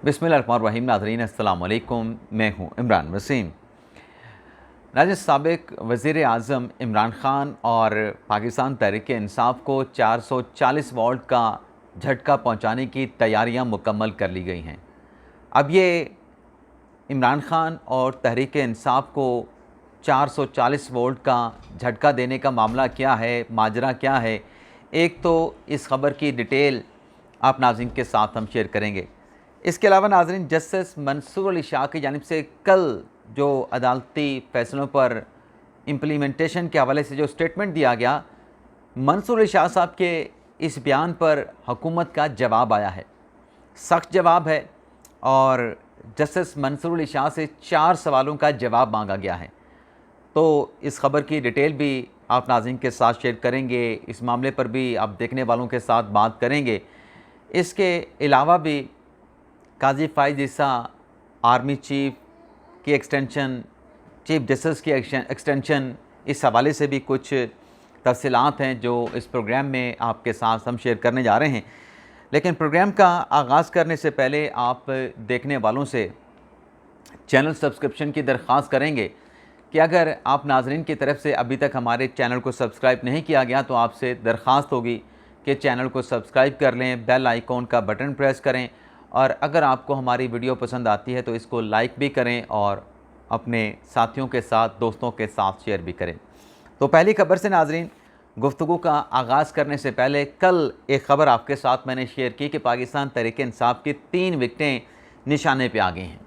बिस्मिल्लाहिर्रहमानिर्रहीम। नाज़रीन अस्सलाम वालेकुम, मैं हूँ इमरान वसीम। नाज़रीन, साबिक़ वज़ीर आज़म इमरान ख़ान और पाकिस्तान तहरीक-ए-इंसाफ़ को 440 वोल्ट का झटका पहुँचाने की तैयारियाँ मुकम्मल कर ली गई हैं। अब ये इमरान ख़ान और तहरीक-ए-इंसाफ़ को 440 वोल्ट का झटका देने का मामला क्या है, माजरा क्या है, एक तो इस ख़बर की डिटेल आप नाज़रीन के साथ हम शेयर करेंगे। इसके अलावा नाज़रीन, जस्टिस मंसूर अली शाह की जानिब से कल जो अदालती फ़ैसलों पर इम्प्लीमेंटेशन के हवाले से जो स्टेटमेंट दिया गया, मंसूर अली शाह साहब के इस बयान पर हुकूमत का जवाब आया है, सख्त जवाब है और जस्टिस मंसूर अली शाह से 4 सवालों का जवाब मांगा गया है। तो इस ख़बर की डिटेल भी आप नाज़रीन के साथ शेयर करेंगे, इस मामले पर भी आप देखने वालों के साथ बात करेंगे। इसके अलावा भी काजी फ़ाइज़ ईसा, आर्मी चीफ़ की एक्सटेंशन, चीफ जस्टिस की एक्सटेंशन, इस हवाले से भी कुछ तफ़सीलात हैं जो इस प्रोग्राम में आपके साथ हम शेयर करने जा रहे हैं। लेकिन प्रोग्राम का आगाज़ करने से पहले आप देखने वालों से चैनल सब्सक्रिप्शन की दरख्वास्त करेंगे कि अगर आप नाज़रीन की तरफ से अभी तक हमारे चैनल को सब्सक्राइब नहीं किया गया तो आपसे दरख्वास्त होगी कि चैनल को सब्सक्राइब कर लें, बेल आइकॉन का बटन प्रेस करें और अगर आपको हमारी वीडियो पसंद आती है तो इसको लाइक भी करें और अपने साथियों के साथ, दोस्तों के साथ शेयर भी करें। तो पहली खबर से नाज़रीन गुफ्तगू का आगाज़ करने से पहले कल एक ख़बर आपके साथ मैंने शेयर की कि पाकिस्तान तहरीक-ए-इंसाफ़ की 3 विकटें निशाने पे आ गई हैं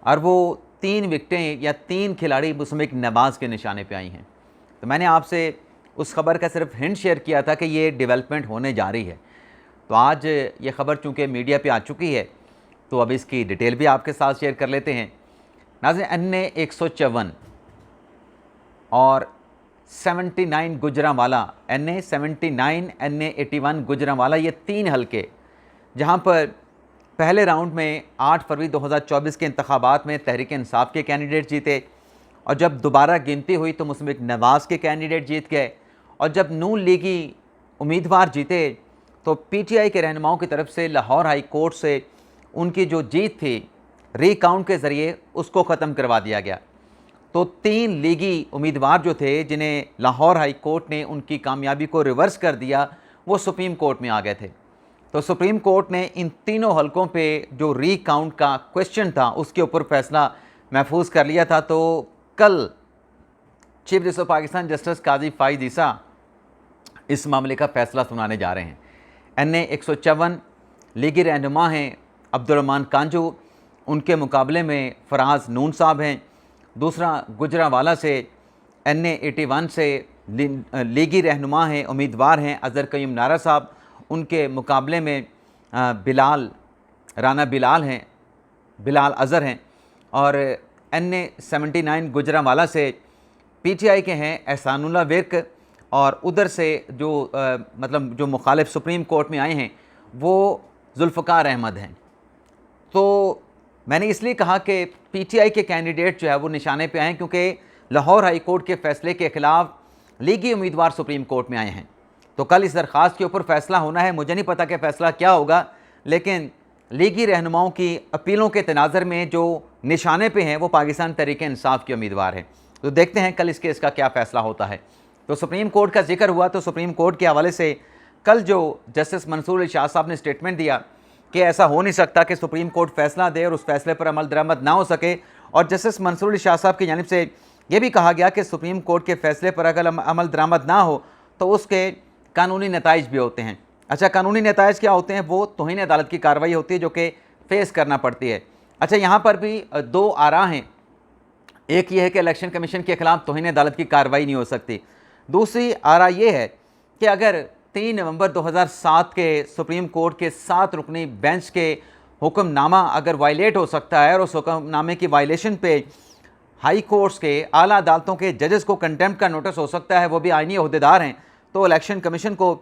और वो 3 विकटें या 3 खिलाड़ी मुसमिक नवाज़ के निशाने पे आई हैं। तो मैंने आपसे उस ख़बर का सिर्फ हिंट शेयर किया था कि ये डेवलपमेंट होने जा रही है। तो आज ये ख़बर चूँकि मीडिया पे आ चुकी है तो अब इसकी डिटेल भी आपके साथ शेयर कर लेते हैं। नाज़रीन, अन्य 154 और 79 गुजरांवाला, NA 79, NA 81 गुजरांवाला, ये 3 हलके जहाँ पर पहले राउंड में 8 फरवरी 2024 के इंतखाबात में तहरीक-ए-इंसाफ़ के कैंडिडेट जीते और जब दोबारा गिनती हुई तो मुसमिक नवाज़ के कैंडिडेट जीत गए और जब नून लीगी उम्मीदवार जीते तो PTI के रहनुमाओं की तरफ से लाहौर हाई कोर्ट से उनकी जो जीत थी रीकाउंट के ज़रिए उसको ख़त्म करवा दिया गया। तो 3 लीगी उम्मीदवार जो थे जिन्हें लाहौर हाई कोर्ट ने उनकी कामयाबी को रिवर्स कर दिया, वो सुप्रीम कोर्ट में आ गए थे। तो सुप्रीम कोर्ट ने इन तीनों हलकों पे जो रीकाउंट का क्वेश्चन था उसके ऊपर फैसला महफूज कर लिया था। तो कल chief justice of Pakistan justice Qazi Faez Isa इस मामले का फ़ैसला सुनाने जा रहे हैं। NA 154 लीगी रहनुमा हैं अब्दुर्रहमान कांजू, उनके मुकाबले में फराज नून साहब हैं। दूसरा गुजरांवाला से NA 81 से लीगी रहनुमा हैं, उम्मीदवार हैं अज़हर क़य्यूम नारा साहब, उनके मुकाबले में राना बिलाल हैं, बिलाल अज़हर हैं। और NA 79 गुजरांवाला से PTI के हैं एहसानुल्लाह विर्क और उधर से जो मतलब जो मुखालिफ सुप्रीम कोर्ट में आए हैं वो जुल्फ़कार अहमद हैं। तो मैंने इसलिए कहा कि PTI के कैंडिडेट जो है वो निशाने पे आए क्योंकि लाहौर हाई कोर्ट के फ़ैसले के ख़िलाफ़ लीगी उम्मीदवार सुप्रीम कोर्ट में आए हैं। तो कल इस दरख्वास्त के ऊपर फ़ैसला होना है। मुझे नहीं पता कि फ़ैसला क्या होगा, लेकिन लीगी रहनुमाओं की अपीलों के तनाज़र में जो निशाने पे हैं वो पाकिस्तान तहरीक-ए-इंसाफ़ के उम्मीदवार हैं। तो देखते हैं कल इस केस का क्या फ़ैसला होता है। तो सुप्रीम कोर्ट का जिक्र हुआ तो सुप्रीम कोर्ट के हवाले से कल जो जस्टिस मंसूर अली शाह साहब ने स्टेटमेंट दिया कि ऐसा हो नहीं सकता कि सुप्रीम कोर्ट फ़ैसला दे और उस फैसले पर अमल दरामद ना हो सके। और जस्टिस मंसूर अली शाह साहब की जानिब से ये भी कहा गया कि सुप्रीम कोर्ट के फ़ैसले पर अगर अमल दरामद ना हो तो उसके कानूनी नताइज भी होते हैं। अच्छा, कानूनी नताइज क्या होते हैं? वो तौहीन अदालत की कार्रवाई होती है जो कि फ़ेस करना पड़ती है। अच्छा, यहाँ पर भी 2 आरा हैं। एक ये है कि इलेक्शन कमीशन के ख़िलाफ़ तौहीन अदालत की कार्रवाई नहीं हो सकती। दूसरी आरा ये है कि अगर 3 नवंबर 2007 के सुप्रीम कोर्ट के 7 रुकनी बेंच के हुक्मनामा अगर वायलेट हो सकता है और उस हुक्मनामे की वायलेशन पे हाई कोर्ट्स के, आला अदालतों के जजेस को कंटेम्प्ट का नोटिस हो सकता है, वो भी आईनी ओहदेदार हैं, तो इलेक्शन कमीशन को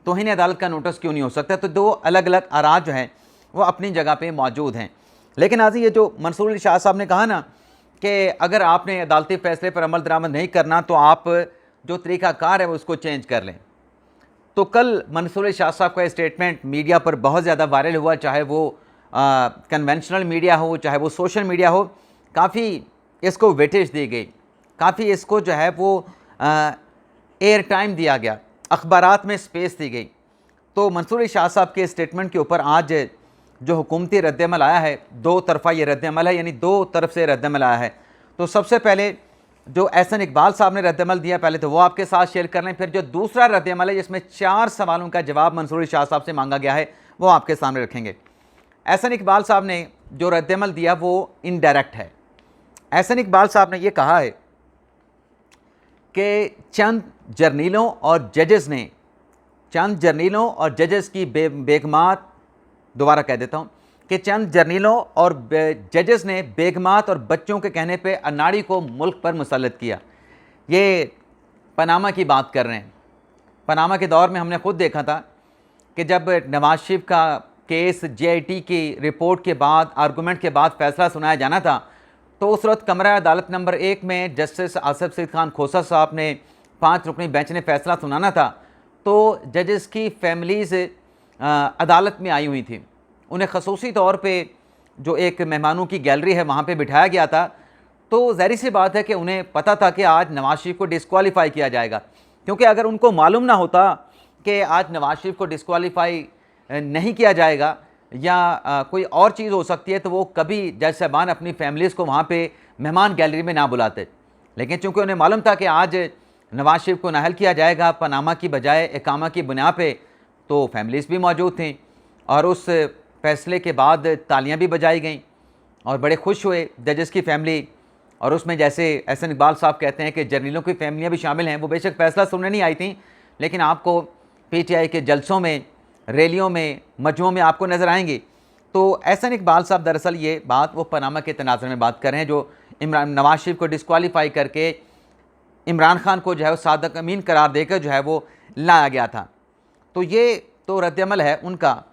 तौहीन अदालत का नोटिस क्यों नहीं हो सकता? तो 2 अलग अलग आरा जो हैं वो अपनी जगह पे मौजूद हैं। लेकिन आज ये जो मंसूर अली शाह साहब ने कहा ना कि अगर आपने अदालती फ़ैसले पर अमल दरामद नहीं करना तो आप जो तरीक़ाकार है वो उसको चेंज कर लें। तो कल मंसूर अली शाह साहब का स्टेटमेंट मीडिया पर बहुत ज़्यादा वायरल हुआ, चाहे वो कन्वेंशनल मीडिया हो चाहे वो सोशल मीडिया हो, काफ़ी इसको वेटेज दी गई, काफ़ी इसको जो है वो एयर टाइम दिया गया, अखबारात में स्पेस दी गई। तो मंसूर अली शाह साहब के स्टेटमेंट के ऊपर आज जो हुकूमती रद्दमल आया है, दो तरफ़ा ये रद्दमल है, यानी दो तरफ से रद्दमल आया है। तो सबसे पहले जो एहसन इकबाल साहब ने रद्दमल दिया, पहले तो वो आपके साथ शेयर कर लें, फिर जो दूसरा रद्दमल है जिसमें 4 सवालों का जवाब मंसूर अली शाह साहब से मांगा गया है वो आपके सामने रखेंगे। एहसन इकबाल साहब ने जो रद्दमल दिया वो इनडायरेक्ट है। एहसन इकबाल साहब ने ये कहा है कि चंद जर्नीलों और जजेस की बेगमात, दोबारा कह देता हूँ कि चंद जर्नीलों और जजेस ने बेगमात और बच्चों के कहने पे अनाड़ी को मुल्क पर मुसल्लत किया। ये पनामा की बात कर रहे हैं। पनामा के दौर में हमने खुद देखा था कि जब नवाज शरीफ का केस JIT की रिपोर्ट के बाद, आर्गूमेंट के बाद फैसला सुनाया जाना था, तो उस वक्त कमरा अदालत नंबर 1 में जस्टिस आसिफ सईद खान खोसा साहब ने 5 रुकनी बेंच ने फैसला सुनाना था। तो जजेस की फैमिलीज़ अदालत में आई हुई थी। उन्हें खसूसी तौर पे जो एक मेहमानों की गैलरी है वहाँ पे बिठाया गया था। तो ज़ाहिर सी बात है कि उन्हें पता था कि आज नवाज शरीफ को डिस्क्वालीफाई किया जाएगा, क्योंकि अगर उनको मालूम ना होता कि आज नवाज शरीफ को डिस्क्वालीफाई नहीं किया जाएगा या कोई और चीज़ हो सकती है, तो वो कभी जज साहबान अपनी फैमिलीज़ को वहाँ पे मेहमान गैलरी में ना बुलाते। लेकिन चूँकि उन्हें मालूम था कि आज नवाज शरीफ को नाहल किया जाएगा पनामा की बजाय इकामा की बुनियाद पे, तो फैमिलीज़ भी मौजूद थी और उस फैसले के बाद तालियां भी बजाई गईं और बड़े खुश हुए जजेस की फैमिली। और उसमें जैसे एहसन इकबाल साहब कहते हैं कि जर्नलों की फैमिलियां भी शामिल हैं। वो बेशक फ़ैसला सुनने नहीं आई थी, लेकिन आपको PTI के जलसों में, रैलियों में, मजमों में आपको नज़र आएंगी। तो एहसन इकबाल साहब दरअसल ये बात वो पनामा के तनाज़ुर में बात कर रहे हैं, जो नवाज शरीफ को डिस्क्वालीफाई करके इमरान खान को जो है वो सादक अमीन करार देकर जो है वो लाया गया था। तो ये तो रद्दमल है उनका,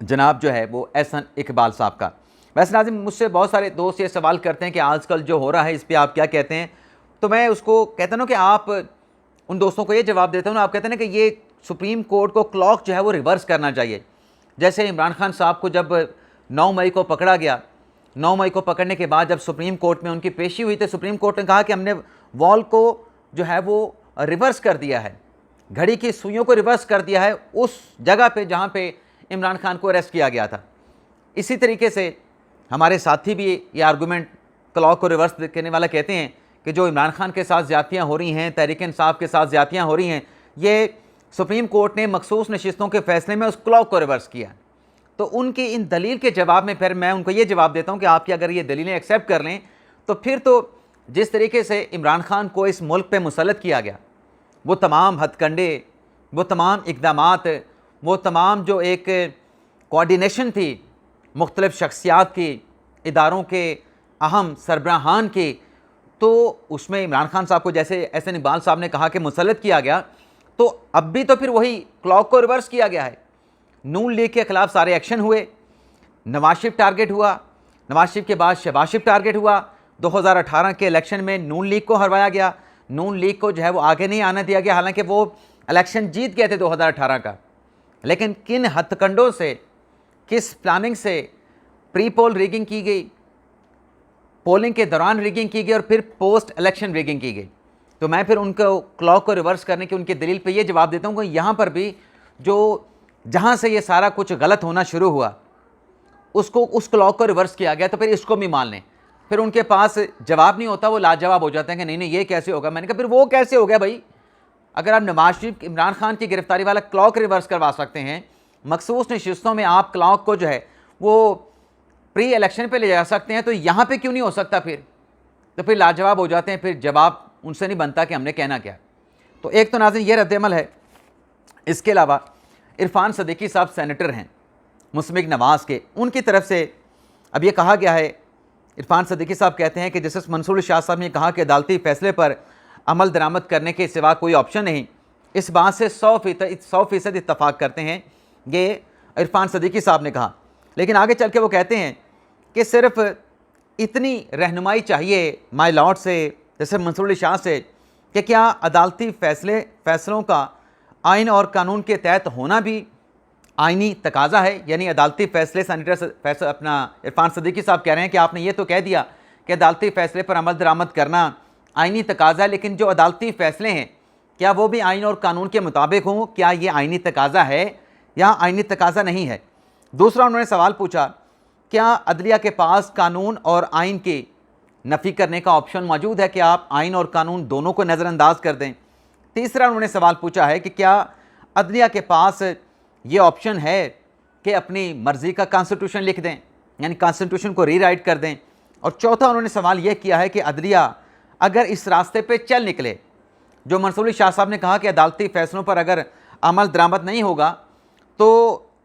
जनाब जो है वो एहसन इकबाल साहब का। वैसे नाज़िम, मुझसे बहुत सारे दोस्त ये सवाल करते हैं कि आजकल जो हो रहा है इस पर आप क्या कहते हैं। तो मैं उसको कहता हूँ कि आप उन दोस्तों को ये जवाब देता हूँ ना, आप कहते हैं कि ये सुप्रीम कोर्ट को क्लॉक जो है वो रिवर्स करना चाहिए। जैसे इमरान खान साहब को जब 9 मई को पकड़ा गया, 9 मई को पकड़ने के बाद जब सुप्रीम कोर्ट में उनकी पेशी हुई तो सुप्रीम कोर्ट ने कहा कि हमने वॉल को जो है वो रिवर्स कर दिया है, घड़ी की सुइयों को रिवर्स कर दिया है उस जगह पे जहाँ पे इमरान खान को अरेस्ट किया गया था। इसी तरीके से हमारे साथी भी ये आर्गूमेंट क्लॉक को रिवर्स करने वाला कहते हैं कि जो इमरान खान के साथ ज़्यादतियाँ हो रही हैं, तहरीक इंसाफ के साथ ज़्यादतियाँ हो रही हैं, ये सुप्रीम कोर्ट ने मखसूस नशिस्तों के फैसले में उस क्लॉक को रिवर्स किया। तो उनकी इन दलील के जवाब में फिर मैं उनको ये जवाब देता हूँ कि आपकी अगर ये दलीलें एक्सेप्ट कर लें तो फिर तो जिस तरीके से इमरान खान को इस मुल्क पे मुसल्लत किया गया, वो तमाम हथकंडे, वो तमाम इक़दामात, वो तमाम जो एक कोऑर्डिनेशन थी मुख्तलिफ़ शख्सियात की, इदारों के अहम सरबराहान की, तो उसमें इमरान खान साहब को जैसे एहसन इकबाल साहब ने कहा कि मुसल्लत किया गया, तो अब भी तो फिर वही क्लॉक को रिवर्स किया गया है। नून लीग के ख़िलाफ़ सारे एक्शन हुए, नवाज शरीफ टारगेट हुआ, नवाज शरीफ के बाद शहबाज शरीफ टारगेट हुआ। 2018 के इलेक्शन में नून लीग को हरवाया गया, नून लीग को जो है वो आगे नहीं आने दिया गया, हालांकि वो इलेक्शन जीत गए थे 2018 का। लेकिन किन हथकंडों से, किस प्लानिंग से प्री पोल रिगिंग की गई, पोलिंग के दौरान रिगिंग की गई और फिर पोस्ट इलेक्शन रिगिंग की गई। तो मैं फिर उनको क्लॉक को रिवर्स करने की उनकी दलील पे ये जवाब देता हूँ कि यहाँ पर भी जो जहाँ से ये सारा कुछ गलत होना शुरू हुआ उसको, उस क्लॉक को रिवर्स किया गया, तो फिर इसको भी मान लें। फिर उनके पास जवाब नहीं होता, वो लाजवाब हो जाते हैं कि नहीं नहीं ये कैसे होगा। मैंने कहा फिर वो कैसे हो गया भाई? अगर आप नवाज शरीफ, इमरान खान की गिरफ्तारी वाला क्लॉक रिवर्स करवा सकते हैं, मखसूस नशिस्तों में आप क्लॉक को जो है वो प्री इलेक्शन पे ले जा सकते हैं, तो यहाँ पे क्यों नहीं हो सकता? तो फिर लाजवाब हो जाते हैं, फिर जवाब उनसे नहीं बनता कि हमने कहना क्या। तो एक तो नाज़रीन ये रद्दमल है। इसके अलावा इरफान सदीकी साहब सेनेटर हैं मुस्लिम नवाज़ के, उनकी तरफ से अब ये कहा गया है, इरफान सदीकी साहब कहते हैं कि जस्टिस मंसूर शाह साहब ने कहा कि अदालती फ़ैसले पर अमल दरामद करने के सिवा कोई ऑप्शन नहीं। इस बात से 100% इत्तफाक करते हैं, ये इरफान सदीकी साहब ने कहा। लेकिन आगे चल के वो कहते हैं कि सिर्फ इतनी रहनुमाई चाहिए माय लॉर्ड से, जैसे मंसूर अली शाह से, कि क्या अदालती फैसलों का आइन और कानून के तहत होना भी आइनी तकाज़ा है, यानी अदालती फ़ैसले सेनेटर फैसला अपना इरफान सदीकी साहब कह रहे हैं कि आपने ये तो कह दिया कि अदालती फ़ैसले पर अमल दरामद करना आइनी तकाज़ा है, लेकिन जो अदालती फ़ैसले हैं क्या वो भी आइन और कानून के मुताबिक हों? क्या ये आइनी तकाज़ा है या आइनी तकाज़ा नहीं है? दूसरा उन्होंने सवाल पूछा, क्या अदलिया के पास कानून और आइन की नफ़ी करने का ऑप्शन मौजूद है कि आप आइन और कानून दोनों को नज़रअंदाज कर दें? तीसरा उन्होंने सवाल पूछा है कि क्या अदलिया के पास ये ऑप्शन है कि अपनी मर्ज़ी का कॉन्स्टिट्यूशन लिख दें, यानी कॉन्स्टिट्यूशन को रीराइट कर दें? और चौथा उन्होंने सवाल यह किया है कि अदलिया अगर इस रास्ते पे चल निकले, जो मंसूर अली शाह साहब ने कहा कि अदालती फ़ैसलों पर अगर अमल दरामद नहीं होगा तो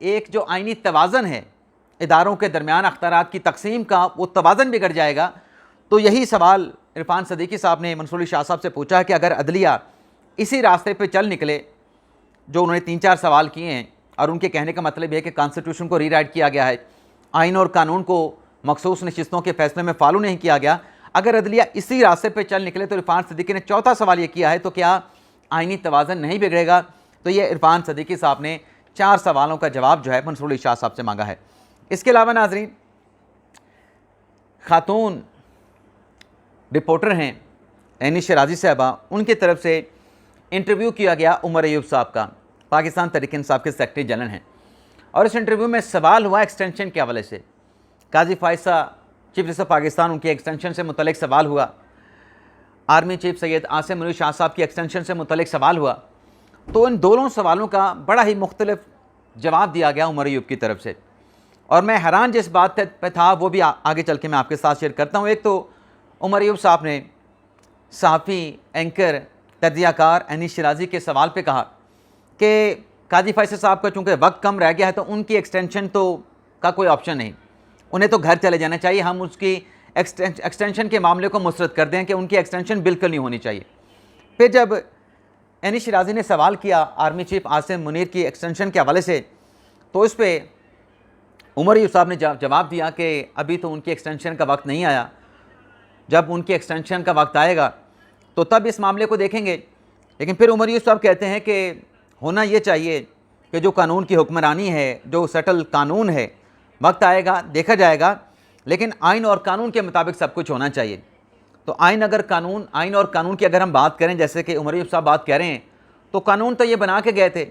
एक जो आइनी तवाज़न है इदारों के दरमियान अख्तियारात की तकसीम का, वो तवाज़न बिगड़ जाएगा। तो यही सवाल इरफान सदीकी साहब ने मंसूर अली शाह साहब से पूछा है कि अगर अदलिया इसी रास्ते पे चल निकले, जो उन्होंने 3-4 सवाल किए हैं, और उनके कहने का मतलब यह है कि कॉन्स्टिट्यूशन को रीराइट किया गया है, आइन और कानून को मखसूस नशिस्तों के फैसले में फॉलो नहीं किया गया, अगर अदलिया इसी रास्ते पे चल निकले तो इरफान सदीकी ने चौथा सवाल ये किया है, तो क्या आइनी तवाज़न नहीं बिगड़ेगा? तो ये इरफान सदीकी साहब ने 4 सवालों का जवाब जो है मंसूर अली शाह साहब से मांगा है। इसके अलावा नाज़रीन, खातून रिपोर्टर हैं एनी शराजी साहबा, उनकी तरफ से इंटरव्यू किया गया उमर अयूब साहब का, पाकिस्तान तहरीक इंसाफ के सेक्रेटरी जनरल हैं, और इस इंटरव्यू में सवाल हुआ एक्सटेंशन के हवाले से। काजी फायसा चीफ जस्टिस ऑफ पाकिस्तान, उनकी एक्सटेंशन से मुतल्लिक सवाल हुआ। आर्मी चीफ सैयद आसिम मुनीर शाह साहब की एक्सटेंशन से मुतल्लिक सवाल हुआ। तो इन दोनों सवालों का बड़ा ही मुख्तलिफ जवाब दिया गया उमर अयूब की तरफ से, और मैं हैरान जिस बात पे था वो भी आगे चल के मैं आपके साथ शेयर करता हूँ। एक तो उमर अयूब साहब ने सहाफ़ी, एंकर, तजियाकार अनीस शिराजी के सवाल पे कहा कि काजी फैसल साहब का चूँकि वक्त कम रह गया है तो उनकी एक्सटेंशन तो का कोई ऑप्शन नहीं, उन्हें तो घर चले जाना चाहिए, हम उसकी एक्सटेंशन के मामले को मुस्तरद कर दें कि उनकी एक्सटेंशन बिल्कुल नहीं होनी चाहिए। फिर जब अनीस शिराजी ने सवाल किया आर्मी चीफ आसिम मुनीर की एक्सटेंशन के हवाले से, तो इस पर उमर अयूब साहब ने जवाब दिया कि अभी तो उनकी एक्सटेंशन का वक्त नहीं आया, जब उनकी एक्सटेंशन का वक्त आएगा तो तब इस मामले को देखेंगे। लेकिन फिर उमर अयूब साहब कहते हैं कि होना ये चाहिए कि जो कानून की हुक्मरानी है, जो सेटल कानून है, वक्त आएगा देखा जाएगा, लेकिन आइन और कानून के मुताबिक सब कुछ होना चाहिए। तो आइन और कानून की अगर हम बात करें, जैसे कि उमर अयूब साहब बात कह रहे हैं, तो कानून तो ये बना के गए थे,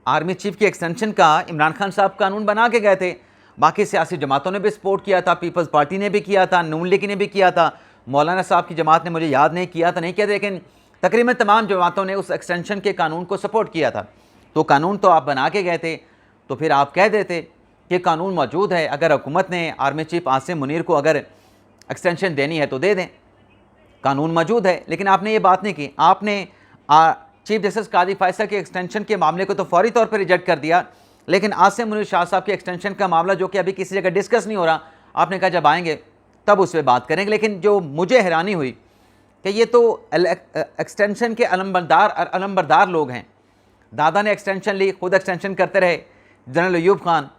आर्मी चीफ की एक्सटेंशन का इमरान खान साहब कानून बना के गए थे, बाकी सियासी जमातों ने भी सपोर्ट किया था, पीपल्स पार्टी ने भी किया था, नून लीग ने भी किया था, मौलाना साहब की जमात ने मुझे याद नहीं किया था, लेकिन तकरीबन तमाम जमातों ने उस एक्सटेंशन के कानून को सपोर्ट किया था। तो कानून तो आप बना के गए थे, तो फिर आप कह देते कि कानून मौजूद है, अगर हुकूमत ने आर्मी चीफ आसिम मुनीर को अगर एक्सटेंशन देनी है तो दे दें, कानून मौजूद है। लेकिन आपने ये बात नहीं की, आपने चीफ जस्टिस काजी फैसल के एक्सटेंशन के मामले को तो फौरी तौर पर रिजेक्ट कर दिया, लेकिन आसिम मुनीर शाह साहब के एक्सटेंशन का मामला जो कि अभी किसी जगह डिस्कस नहीं हो रहा, आपने कहा जब आएंगे तब उस पर बात करेंगे। लेकिन जो मुझे हैरानी हुई कि ये तो एक्सटेंशन के अलमबरदार लोग हैं, दादा ने एक्सटेंशन ली, खुद एक्सटेंशन करते रहे, general Ayub Khan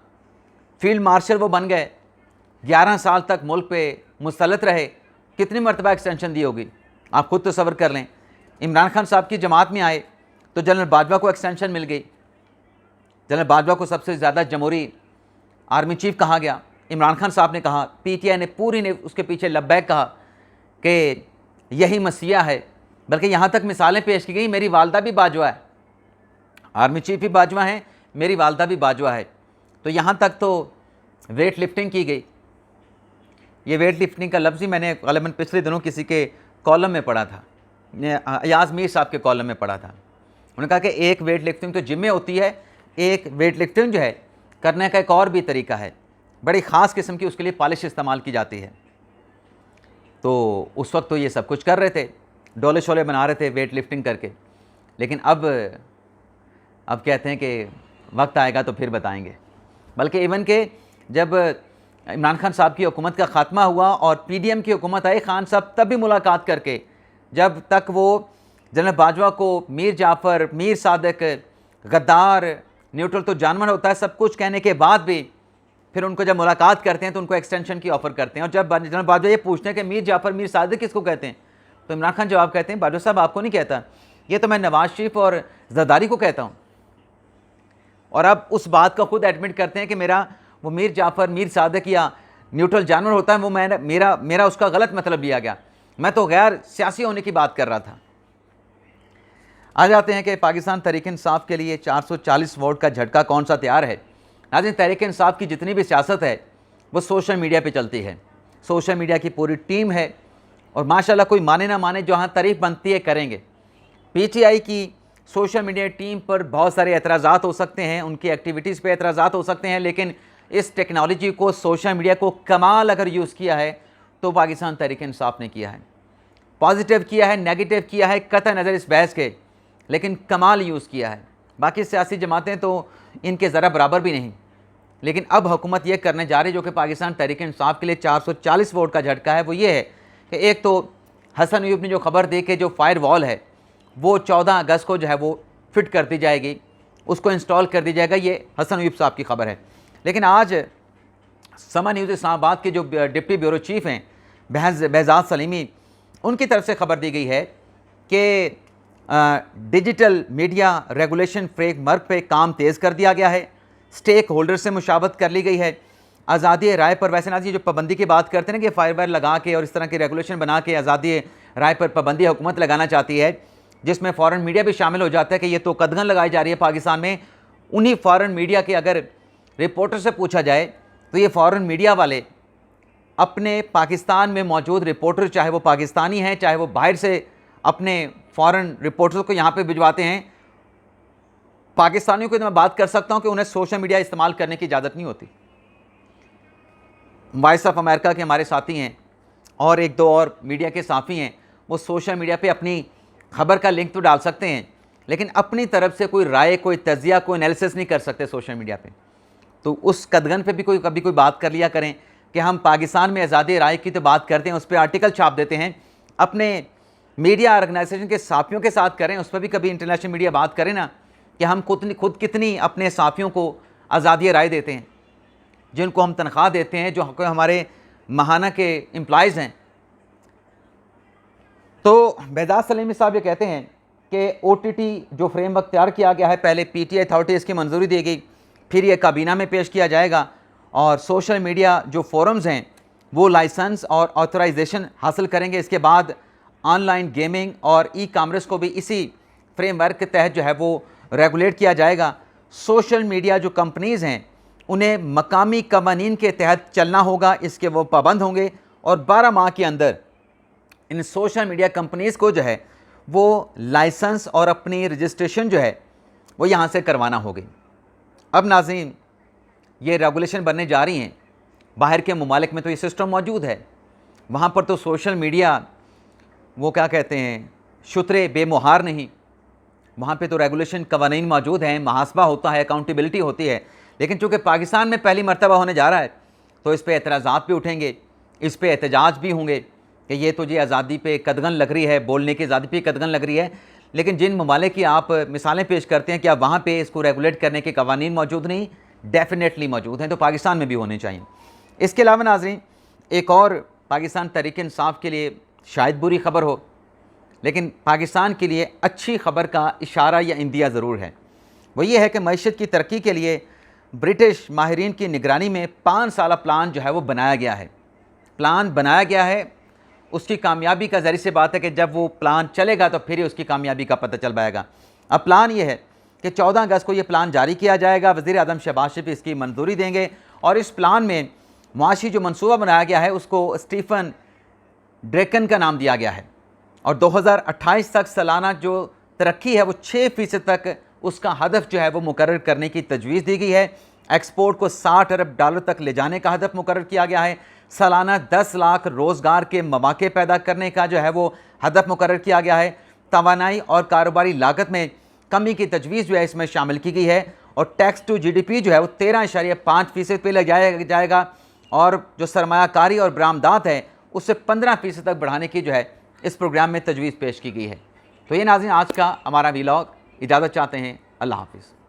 field marshal वो बन गए, 11 साल तक मुल्क पे मुसल्लत रहे, कितनी मरतबा एक्सटेंशन दी होगी आप खुद तसव्वुर कर लें। इमरान खान साहब की जमात में आए तो जनरल बाजवा को एक्सटेंशन मिल गई, जनरल बाजवा को सबसे ज़्यादा जमहूरी आर्मी चीफ कहा गया। इमरान खान साहब ने कहा, पीटीआई ने पूरी ने उसके पीछे लब्बैक कहा कि यही मसीहा है, बल्कि यहाँ तक मिसालें पेश की गई, मेरी वालदा भी बाजवा है, आर्मी चीफ भी बाजवा हैं, मेरी वालदा भी बाजवा है। तो यहाँ तक तो वेट लिफ्टिंग की गई। ये वेट लिफ्टिंग का लफ्ज़ ही मैंने ग़ालिबन पिछले दिनों किसी के कॉलम में पढ़ा था, अयाज़ मीर साहब के कॉलम में पढ़ा था। उन्होंने कहा कि एक वेट लिफ्टिंग तो जिम में होती है, एक वेट लिफ्टिंग जो है करने का एक और भी तरीका है, बड़ी ख़ास किस्म की उसके लिए पॉलिश इस्तेमाल की जाती है। तो उस वक्त तो ये सब कुछ कर रहे थे, डोले शोले बना रहे थे वेट लिफ्टिंग करके, लेकिन अब कहते हैं कि वक्त आएगा तो फिर बताएंगे। बल्कि इवन के जब इमरान खान साहब की हुकूमत का ख़ात्मा हुआ और पीडीएम की हुकूमत आई, खान साहब तब भी मुलाकात करके, जब तक वो जनरल बाजवा को मीर जाफ़र, मीर सादिक, गद्दार, न्यूट्रल तो जानवर होता है, सब कुछ कहने के बाद भी फिर उनको जब मुलाकात करते हैं तो उनको एक्सटेंशन की ऑफ़र करते हैं। और जब जनरल बाजवा ये पूछते हैं कि मीर जाफ़र, मीर सादिक किसको कहते हैं, तो इमरान खान जवाब कहते हैं, बाजवा साहब आपको नहीं कहता, ये तो मैं नवाज शरीफ और जरदारी को कहता हूँ। और अब उस बात का खुद एडमिट करते हैं कि मेरा वो मीर जाफ़र, मीर सादिक या न्यूट्रल जानवर होता है, वो मेरा उसका गलत मतलब लिया गया, मैं तो गैर सियासी होने की बात कर रहा था। आ जाते हैं कि पाकिस्तान तहरीक इंसाफ के लिए 440 वोट का झटका कौन सा तैयार है। नाज़रीन, तहरीक इंसाफ की जितनी भी सियासत है वो सोशल मीडिया पे चलती है, सोशल मीडिया की पूरी टीम है और माशाल्लाह कोई माने ना माने, जहाँ तारीफ़ बनती है करेंगे। पीटीआई की सोशल मीडिया टीम पर बहुत सारे एतराज़ात हो सकते हैं, उनकी एक्टिविटीज़ पे एतराज़ात हो सकते हैं, लेकिन इस टेक्नोलॉजी को, सोशल मीडिया को कमाल अगर यूज़ किया है तो पाकिस्तान तहरीक इंसाफ ने किया है। पॉजिटिव किया है, नेगेटिव किया है, कतई नज़र इस बहस के, लेकिन कमाल यूज़ किया है। बाकी सियासी जमातें तो इनके ज़रा बराबर भी नहीं, लेकिन अब हुकूमत ये करने जा रही है जो कि पाकिस्तान तहरीक इंसाफ के लिए 440 वोट का झटका है, वो ये है कि एक तो हसन अयूब ने जो खबर दी कि जो फायर वॉल है वो 14 अगस्त को जो है वो फिट कर दी जाएगी, उसको इंस्टॉल कर दी जाएगा, ये हसन अयूब साहब की खबर है। लेकिन आज समा न्यूज़ इस्लामाबाद के जो डिप्टी ब्यूरो चीफ़ हैं बेहजाद सलीमी, उनकी तरफ से खबर दी गई है कि डिजिटल मीडिया रेगुलेशन फ्रेमवर्क पे काम तेज़ कर दिया गया है, स्टेक होल्डर से मुशावरत कर ली गई है। आज़ादी राय पर वैसे नाज़रीन जो पाबंदी की बात करते हैं ना कि फायर लगा के और इस तरह की रेगुलेशन बना के आज़ादी राय पर पाबंदी हुकूमत लगाना चाहती है, जिसमें फ़ॉरेन मीडिया भी शामिल हो जाता है कि ये तो कदगन लगाई जा रही है पाकिस्तान में। उन्हीं फ़ॉरेन मीडिया के अगर रिपोर्टर से पूछा जाए तो ये फ़ॉरेन मीडिया वाले अपने पाकिस्तान में मौजूद रिपोर्टर, चाहे वो पाकिस्तानी हैं चाहे वो बाहर से अपने फ़ॉरेन रिपोर्टर्स को यहाँ पे भिजवाते हैं, पाकिस्तानियों की तो मैं बात कर सकता हूँ कि उन्हें सोशल मीडिया इस्तेमाल करने की इजाज़त नहीं होती। वॉइस ऑफ अमेरिका के हमारे साथी हैं और एक दो और मीडिया के साफ़ी हैं, वो सोशल मीडिया पे अपनी खबर का लिंक तो डाल सकते हैं, लेकिन अपनी तरफ से कोई राय, कोई तजिया, कोई एनालिसिस नहीं कर सकते सोशल मीडिया पे। तो उस कदगन पे भी कभी कोई बात कर लिया करें कि हम पाकिस्तान में आज़ादी राय की तो बात करते हैं, उस पर आर्टिकल छाप देते हैं, अपने मीडिया ऑर्गेनाइजेशन के साथियों के साथ करें, उस पर भी कभी इंटरनेशनल मीडिया बात करें ना कि हम खुद कितनी अपने साथियों को आज़ादी राय देते हैं, जिनको हम तनख्वाह देते हैं, जो हमारे महाना के एम्प्लॉयज़ हैं। तो बेहजाद सलीमी साहब ये कहते हैं कि ओटीटी जो फ्रेमवर्क तैयार किया गया है, पहले पीटीआई अथॉरिटी इसकी मंजूरी दी गई, फिर ये काबीना में पेश किया जाएगा और सोशल मीडिया जो फोरम्स हैं वो लाइसेंस और ऑथराइजेशन हासिल करेंगे। इसके बाद ऑनलाइन गेमिंग और ई कामर्स को भी इसी फ्रेमवर्क के तहत जो है वो रेगुलेट किया जाएगा। सोशल मीडिया जो कंपनीज़ हैं उन्हें मकामी कवानीन के तहत चलना होगा, इसके वो पाबंद होंगे और 12 माह के अंदर इन सोशल मीडिया कंपनीज़ को जो है वो लाइसेंस और अपनी रजिस्ट्रेशन जो है वो यहाँ से करवाना होगी। अब नाज़रीन ये रेगुलेशन बनने जा रही हैं, बाहर के ममालिक में तो ये सिस्टम मौजूद है, वहाँ पर तो सोशल मीडिया वो क्या कहते हैं शुतरे बेमुहार नहीं, वहाँ पे तो रेगुलेशन कवानीन मौजूद हैं, मुहासबा होता है, अकाउंटेबिलिटी होती है। लेकिन चूँकि पाकिस्तान में पहली मरतबा होने जा रहा है तो इस पर एतराज़ात भी उठेंगे, इस पर एहतजाज भी होंगे कि ये तो जी आज़ादी पे कदगन लग रही है, बोलने की आज़ादी पे कदगन लग रही है। लेकिन जिन ममालिक की आप मिसालें पेश करते हैं, क्या वहाँ पे इसको रेगुलेट करने के कवानीन मौजूद नहीं? डेफिनेटली मौजूद हैं, तो पाकिस्तान में भी होने चाहिए। इसके अलावा नाज़रीन एक और पाकिस्तान तहरीक इंसाफ के लिए शायद बुरी खबर हो, लेकिन पाकिस्तान के लिए अच्छी खबर का इशारा या इंदिया ज़रूर है। वो ये है कि मईशत की तरक्की के लिए ब्रिटिश माहिरीन की निगरानी में 5 साला प्लान जो है वो बनाया गया है। प्लान बनाया गया है, उसकी कामयाबी का ज़रिए से बात है कि जब वो प्लान चलेगा तो फिर ही उसकी कामयाबी का पता चल पाएगा। अब प्लान ये है कि 14 अगस्त को ये प्लान जारी किया जाएगा, वज़ीर आज़म शहबाज शरीफ इसकी मंजूरी देंगे और इस प्लान में मुआशी जो मनसूबा बनाया गया है उसको स्टीफन ड्रेकन का नाम दिया गया है और 2028 तक सालाना जो तरक्की है वो 6% तक उसका हदफ जो है वो मुकर्रर करने की तजवीज़ दी गई है। एक्सपोर्ट को $60 अरब तक ले जाने का हदफ मुकर्रर किया गया है। सालाना 10 लाख रोज़गार के मौके पैदा करने का जो है वो हदफ मुकर्रर किया गया है। तवानाई और कारोबारी लागत में कमी की तजवीज़ जो है इसमें शामिल की गई है और टैक्स टू GDP जो है वो 13.5% पे ले जाएगा और जो सरमायाकारी और बरामदात है उससे 15% तक बढ़ाने की जो है इस प्रोग्राम में तजवीज़ पेश की गई है। तो ये नाज़रीन आज का हमारा व्लॉग, इजाज़त चाहते हैं, अल्लाह हाफ़िज़।